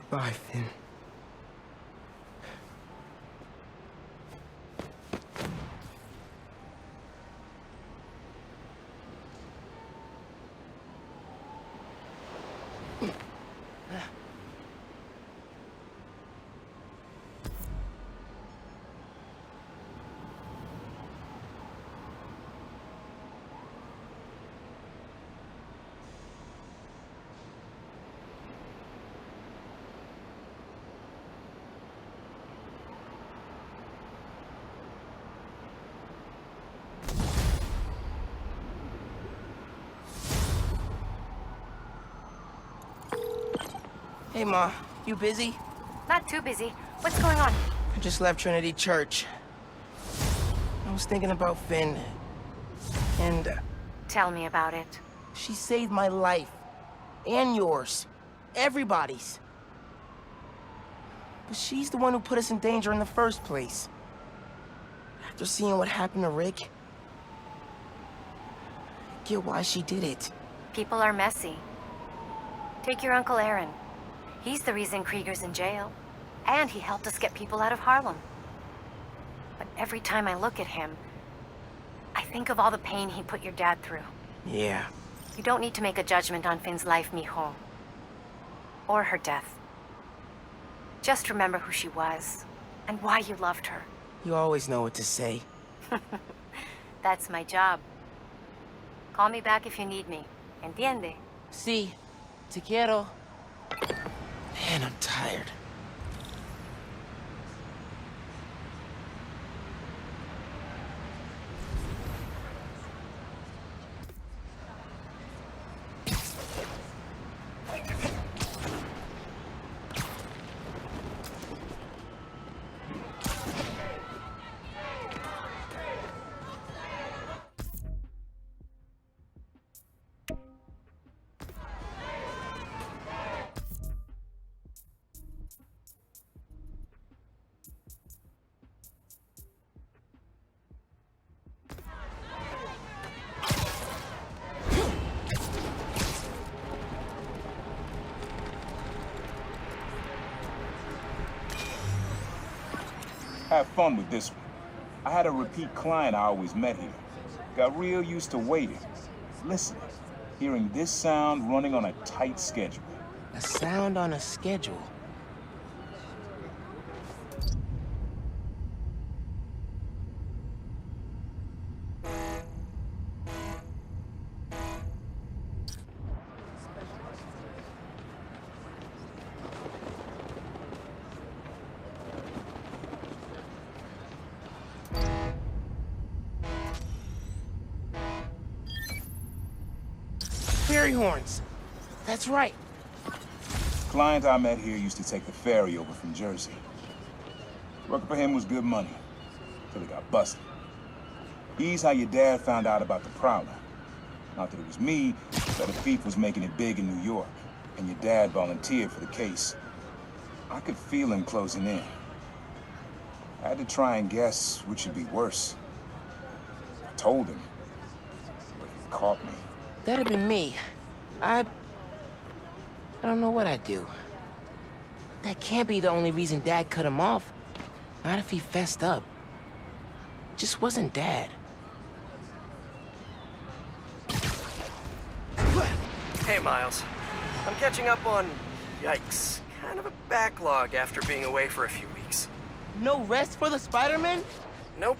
Bye, Finn. Hey, Ma. You busy? Not too busy. What's going on? I just left Trinity Church. I was thinking about Finn. And Tell me about it. she saved my life. And yours. Everybody's. But she's the one who put us in danger in the first place. After seeing what happened to Rick, I get why she did it. People are messy. Take your Uncle Aaron. He's the reason Krieger's in jail. And he helped us get people out of Harlem. But every time I look at him, I think of all the pain he put your dad through. Yeah. You don't need to make a judgment on Finn's life, mijo. Or her death. Just remember who she was, and why you loved her. You always know what to say. That's my job. Call me back if you need me. Entiende? Sí. Te quiero. Man, I'm tired. Have fun with this one. I had a repeat client I always met here. Got real used to waiting, listening, hearing this sound running on a tight schedule. A sound on a schedule. Fairy horns. That's right. Client I met here used to take the ferry over from Jersey. Working for him was good money, till he got busted. He's how your dad found out about the Prowler. Not that it was me, but the thief was making it big in New York, and your dad volunteered for the case. I could feel him closing in. I had to try and guess which would be worse. I told him, but he caught me. That'd have been me. I don't know what I'd do. That can't be the only reason Dad cut him off. Not if he fessed up. Just wasn't Dad. Hey, Miles. I'm catching up on, yikes, kind of a backlog after being away for a few weeks. No rest for the Spider-Man? Nope.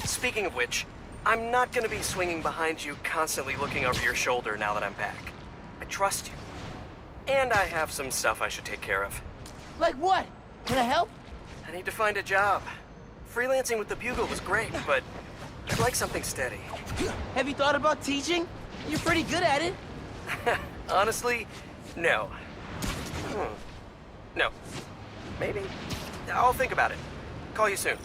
Speaking of which, I'm not gonna be swinging behind you, constantly looking over your shoulder now that I'm back. I trust you. And I have some stuff I should take care of. Like what? Can I help? I need to find a job. Freelancing with the Bugle was great, but I'd like something steady. Have you thought about teaching? You're pretty good at it. Honestly, no. No. Maybe. I'll think about it. Call you soon.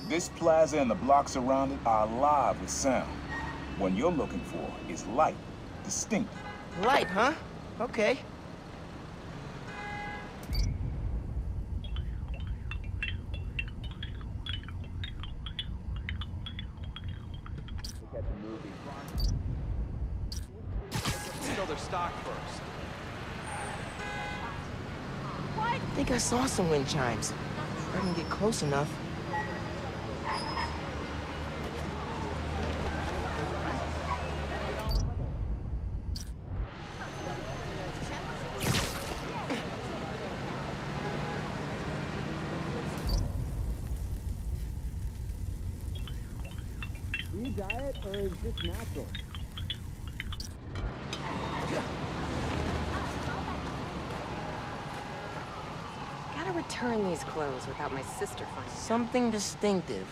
This plaza and the blocks around it are alive with sound. What you're looking for is light, distinct. Light, huh? Okay. Sell their stock first. I think I saw some wind chimes. If I can get close enough. Do you diet or is this natural? Gotta return these clothes without my sister finding out. Something distinctive.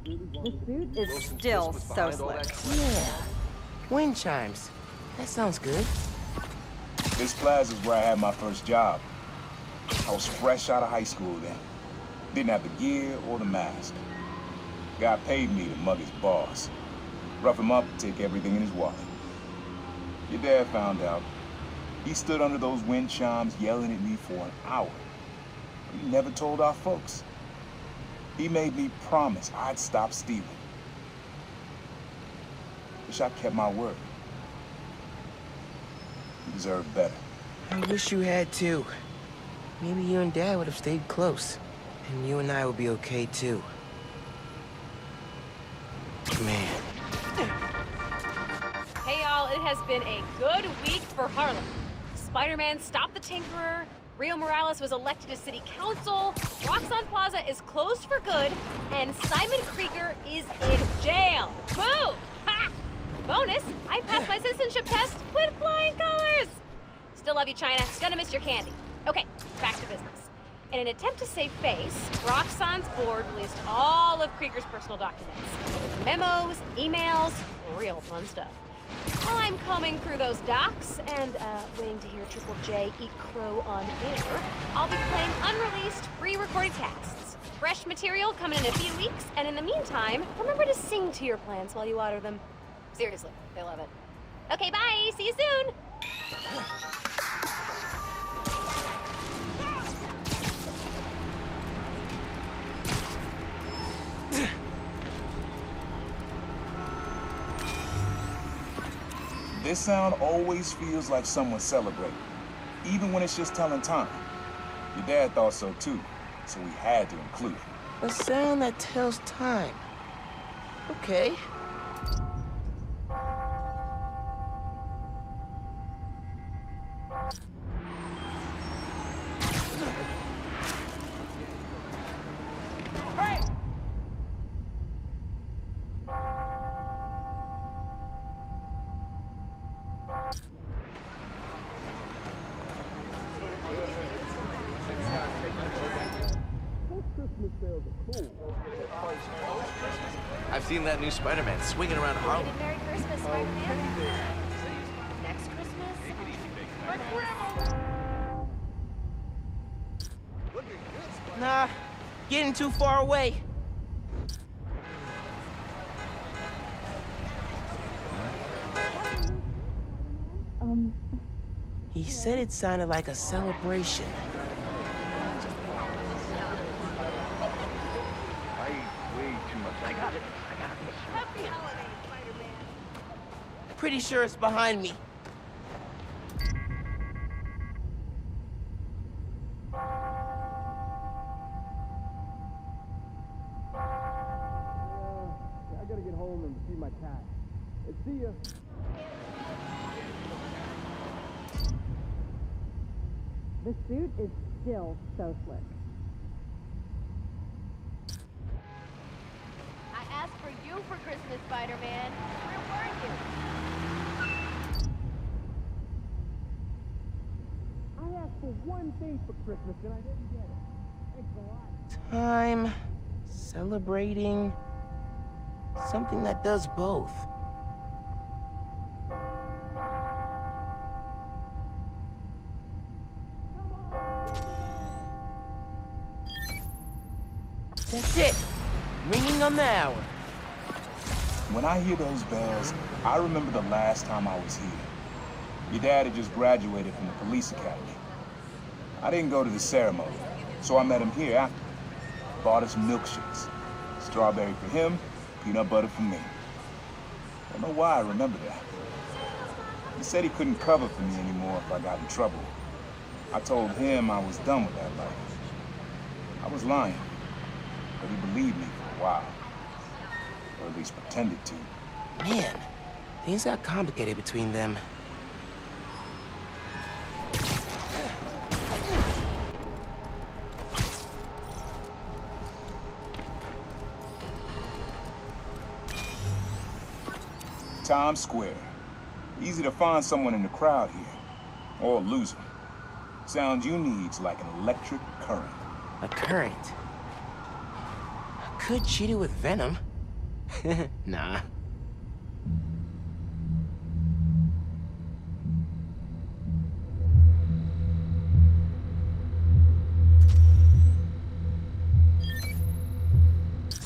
The suit is still so slick. Yeah. Wind chimes. That sounds good. This plaza's where I had my first job. I was fresh out of high school then. Didn't have the gear or the mask. Guy paid me to mug his boss. Rough him up, take everything in his wallet. Your dad found out. He stood under those wind chimes yelling at me for an hour. He never told our folks. He made me promise I'd stop stealing. Wish I kept my word. You deserve better. I wish you had too. Maybe you and Dad would have stayed close. And you and I would be okay too. Man. Hey y'all, it has been a good week for Harlem. Spider-Man stopped the Tinkerer, Rio Morales was elected to city council, Roxxon Plaza is closed for good, and Simon Krieger is in jail. Boom! Ha! Bonus, I passed my citizenship test with flying colors! Still love you, China. Gonna miss your candy. Okay, back to business. In an attempt to save face, Roxxon's board released all of Krieger's personal documents. Memos, emails, real fun stuff. While I'm combing through those docs and waiting to hear Triple J eat crow on air, I'll be playing unreleased, pre-recorded casts. Fresh material coming in a few weeks, and in the meantime, remember to sing to your plants while you water them. Seriously, they love it. Okay, bye! See you soon! This sound always feels like someone's celebrating, even when it's just telling time. Your dad thought so too, so we had to include it. A sound that tells time. Okay. I've seen that new Spider-Man swinging around Harlem. Merry Christmas, Spider-Man. Next Christmas? Nah, getting too far away. He said it sounded like a celebration. I eat way too much. I got it. Happy holidays, Spider-Man! Pretty sure it's behind me. I gotta get home and feed my cat. See ya. The suit is still so slick. I asked for you for Christmas, Spider-Man. Where were you? I asked for one thing for Christmas and I didn't get it. Thanks a lot. Time, celebrating, something that does both. That's it. Ringing on the hour. When I hear those bells, I remember the last time I was here. Your dad had just graduated from the police academy. I didn't go to the ceremony, so I met him here after. Bought us milkshakes. Strawberry for him, peanut butter for me. Don't know why I remember that. He said he couldn't cover for me anymore if I got in trouble. I told him I was done with that life. I was lying, but he believed me for a while. Or at least pretended to. Man, things got complicated between them. Times Square. Easy to find someone in the crowd here. Or lose them. Sound you need's like an electric current. A current? I could cheat it with venom. Nah.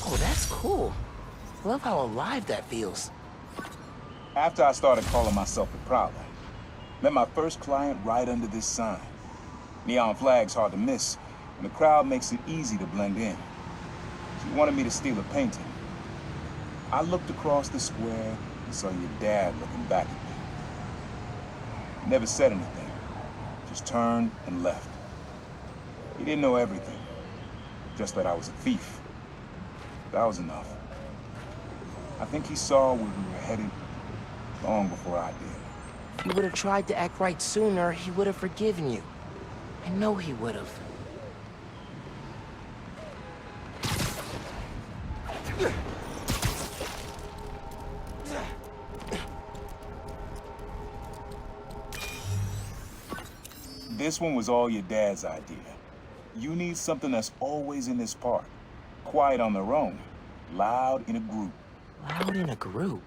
Oh, that's cool. I love how alive that feels. After I started calling myself the Prowler, met my first client right under this sign. Neon flag's hard to miss, and the crowd makes it easy to blend in. She wanted me to steal a painting. I looked across the square and saw your dad looking back at me. He never said anything, just turned and left. He didn't know everything, just that I was a thief. That was enough. I think he saw where we were headed long before I did. If you would have tried to act right sooner, he would have forgiven you. I know he would have. This one was all your dad's idea. You need something that's always in this park. Quiet on their own, loud in a group. Loud in a group?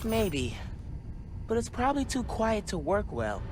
Maybe. But it's probably too quiet to work well.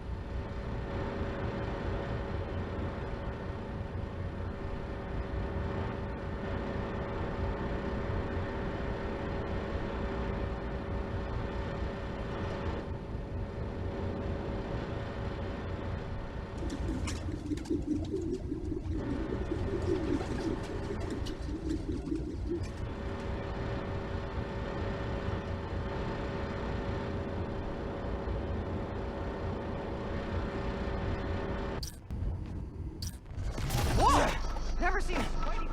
Never seen a Spidey.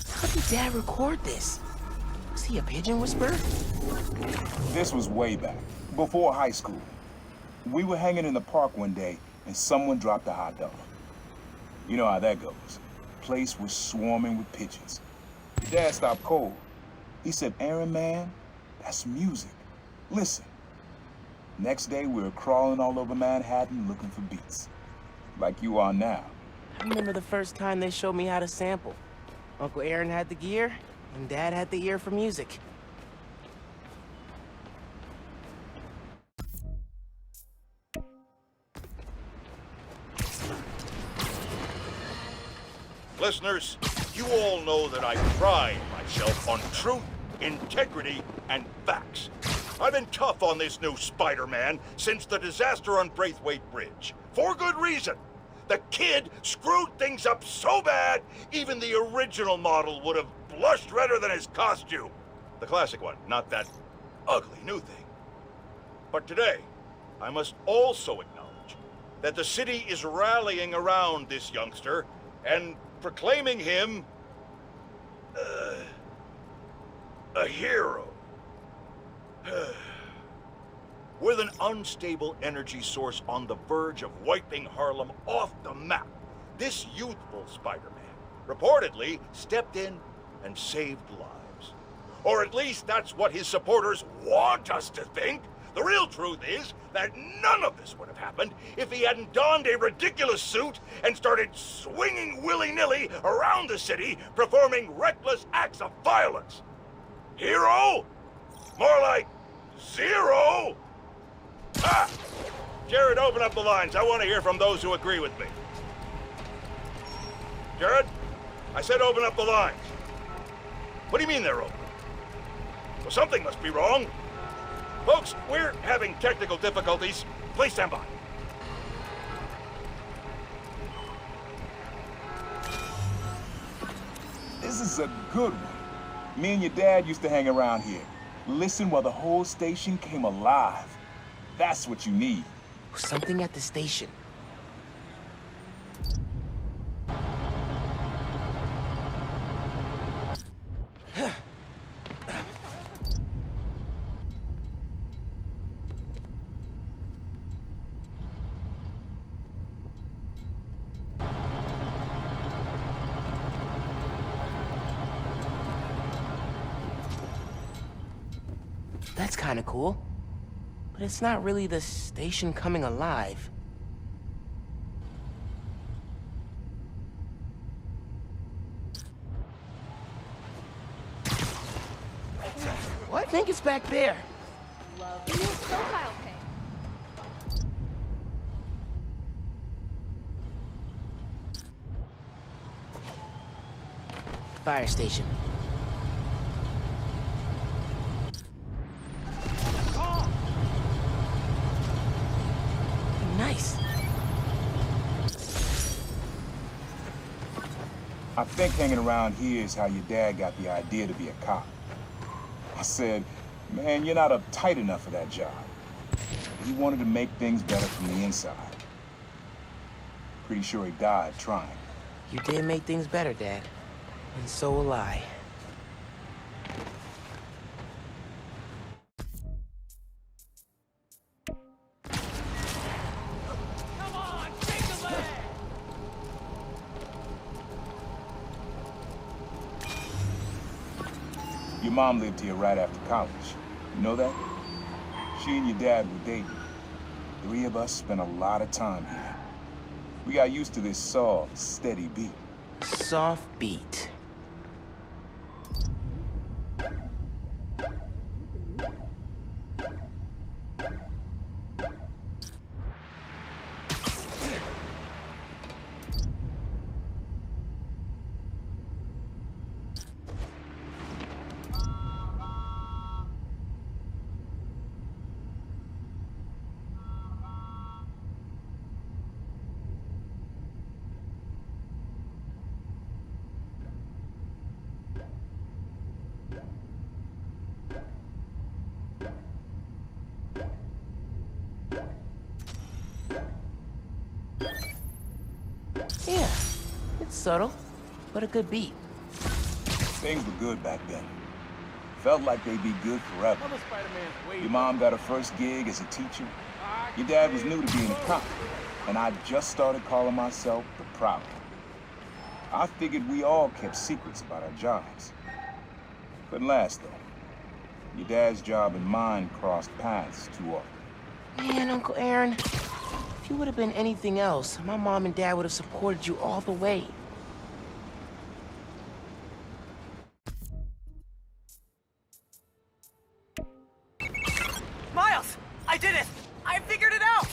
How did Dad record this? Was he a pigeon whisperer? This was way back, before high school. We were hanging in the park one day, and someone dropped a hot dog. You know how that goes. Place was swarming with pigeons. Dad stopped cold. He said, "Aaron, man, that's music. Listen." Next day, we were crawling all over Manhattan looking for beats. Like you are now. I remember the first time they showed me how to sample. Uncle Aaron had the gear, and Dad had the ear for music. Listeners, you all know that I pride myself on truth, integrity, and facts. I've been tough on this new Spider-Man since the disaster on Braithwaite Bridge. For good reason. The kid screwed things up so bad, even the original model would have blushed redder than his costume. The classic one, not that ugly new thing. But today, I must also acknowledge that the city is rallying around this youngster and proclaiming him A hero. With an unstable energy source on the verge of wiping Harlem off the map, this youthful Spider-Man reportedly stepped in and saved lives. Or at least that's what his supporters want us to think. The real truth is that none of this would have happened if he hadn't donned a ridiculous suit and started swinging willy-nilly around the city, performing reckless acts of violence. Hero? More like zero? Ah! Jared, open up the lines. I want to hear from those who agree with me. Jared? I said open up the lines. What do you mean they're open? Well, something must be wrong. Folks, we're having technical difficulties. Please stand by. This is a good one. Me and your dad used to hang around here. Listen while the whole station came alive. That's what you need. Something at the station. That's kind of cool. But it's not really the station coming alive. What? I think it's back there. Love your profile pic. Fire station. Nice. I think hanging around here is how your dad got the idea to be a cop. I said, man, you're not uptight enough for that job. He wanted to make things better from the inside. Pretty sure he died trying. You did make things better, Dad. And so will I. Your mom lived here right after college. You know that? She and your dad were dating. 3 of us spent a lot of time here. We got used to this soft, steady beat. Soft beat. Yeah, it's subtle, but a good beat. Things were good back then. Felt like they'd be good forever. Your mom got her first gig as a teacher. Your dad was new to being a cop, and I just started calling myself the Prowler. I figured we all kept secrets about our jobs. Couldn't last, though. Your dad's job and mine crossed paths too often. Man, Uncle Aaron, if you would have been anything else, my mom and dad would have supported you all the way. Miles! I did it! I figured it out!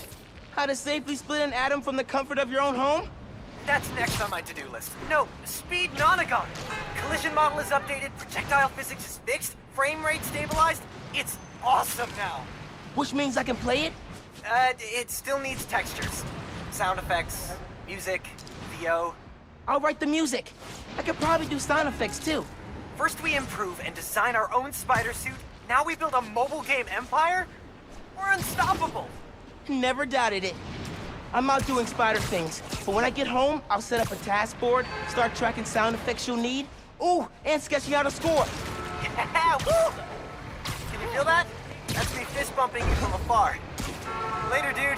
How to safely split an atom from the comfort of your own home? That's next on my to-do list. No, speed nonagon. Collision model is updated, projectile physics is fixed, frame rate stabilized. It's awesome now. Which means I can play it? It still needs textures. Sound effects, music, VO. I'll write the music. I could probably do sound effects too. First we improve and design our own spider suit. Now we build a mobile game empire? We're unstoppable. Never doubted it. I'm out doing spider things, but when I get home, I'll set up a task board, start tracking sound effects you'll need. Ooh, and sketching out a score. Yeah, woo! Can you feel that? That's me fist bumping you from afar. Later, dude.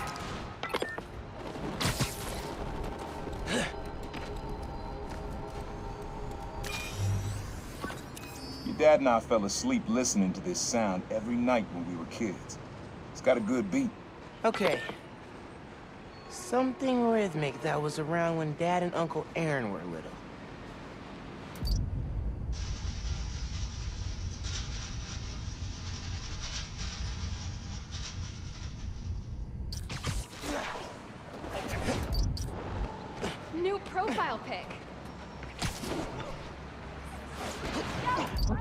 Your dad and I fell asleep listening to this sound every night when we were kids. It's got a good beat. Okay. Something rhythmic that was around when Dad and Uncle Aaron were little. New profile pic.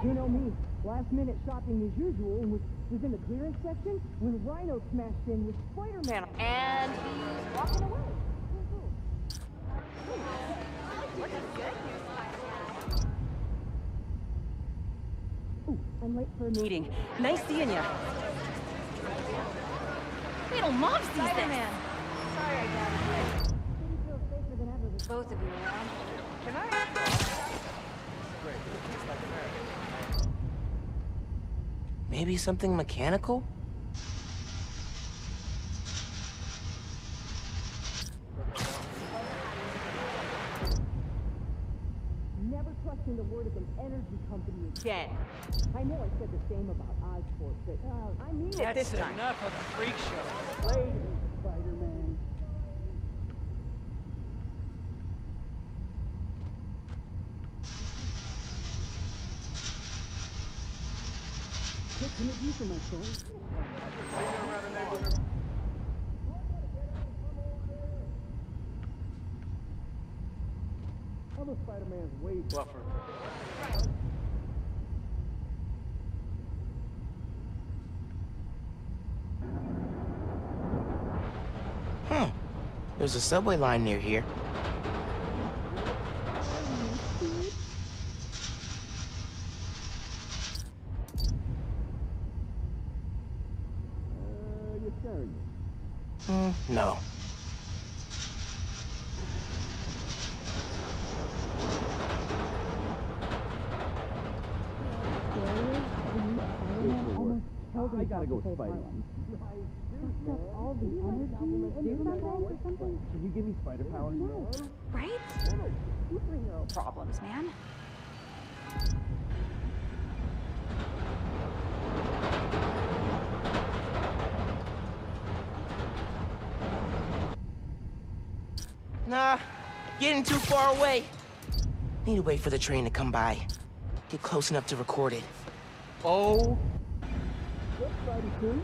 You know me. Last minute shopping as usual and was in the clearance section when Rhino smashed in with Spider-Man. And he's walking away. Ooh, I'm late for a meeting. Nice seeing ya. Little mobs these Spider-Man. Sorry I got it. City feels safer than ever with both of you around. Can I? Maybe something mechanical? Never trusting the word of an energy company again. I know I said the same about Oscorp, but I mean it this time. That's enough of the freak show. Later, Spider-Man. What can I do for myself? Other Spider-Man's way buffer. Huh. There's a subway line near here. You're scaring me. No. I gotta go Spider-Man. All the energy do something? Can you give me spider power? Right? Superhero problems, man. Nah, getting too far away. Need to wait for the train to come by. Get close enough to record it. Oh. Yep, Spidey too.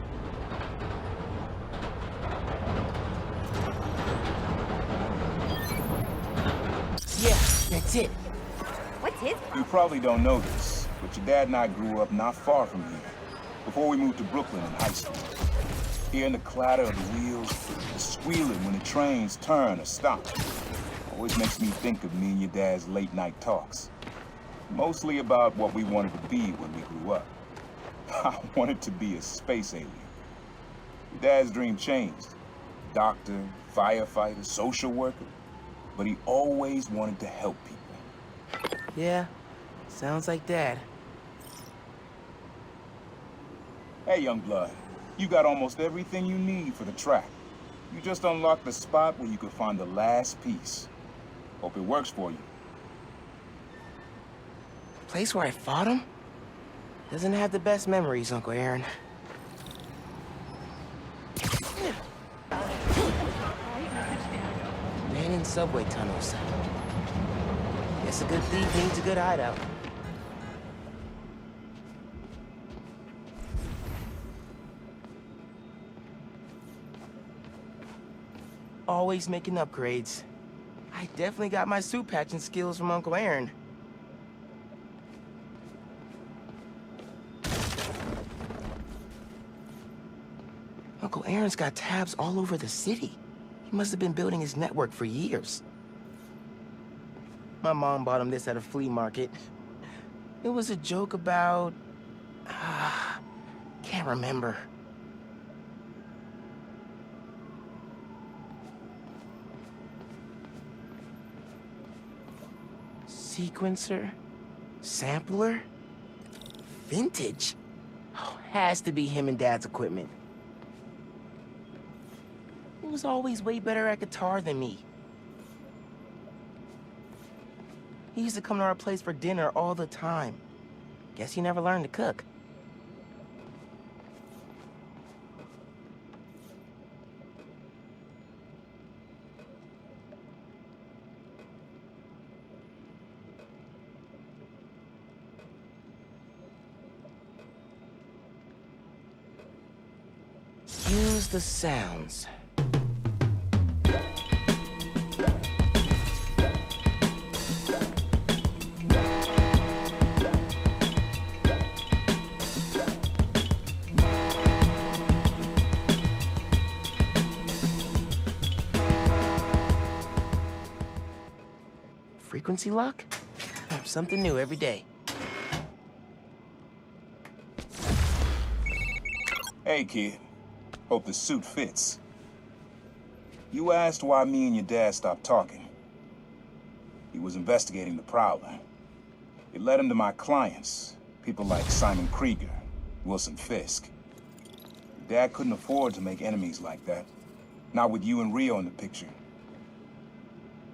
Yeah, that's it. What's his You probably don't know this, but your dad and I grew up not far from here, before we moved to Brooklyn in high school. Hearing the clatter of the wheels, the squealing when the trains turn or stop, always makes me think of me and your dad's late night talks. Mostly about what we wanted to be when we grew up. I wanted to be a space alien. Your dad's dream changed. Doctor, firefighter, social worker. But he always wanted to help people. Yeah, sounds like Dad. Hey, young blood. You got almost everything you need for the track. You just unlocked the spot where you could find the last piece. Hope it works for you. The place where I fought him? Doesn't have the best memories, Uncle Aaron. Man in subway tunnels. Guess a good thief needs a good hideout. Always making upgrades. I definitely got my suit patching skills from Uncle Aaron. Uncle Aaron's got tabs all over the city. He must have been building his network for years. My mom bought him this at a flea market. It was a joke about... can't remember. Sequencer? Sampler? Vintage? Oh, has to be him and Dad's equipment. He was always way better at guitar than me. He used to come to our place for dinner all the time. Guess he never learned to cook. Use the sounds. Frequency lock? Something new every day. Hey, kid. Hope the suit fits. You asked why me and your dad stopped talking. He was investigating the Prowler. It led him to my clients, people like Simon Krieger, Wilson Fisk. Dad couldn't afford to make enemies like that. Not with you and Rio in the picture.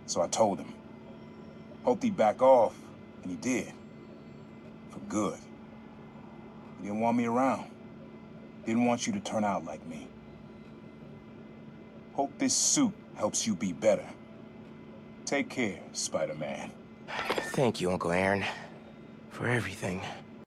So I told him. Hoped he'd back off, and he did. For good. He didn't want me around. Didn't want you to turn out like me. Hope this suit helps you be better. Take care, Spider-Man. Thank you, Uncle Aaron, for everything.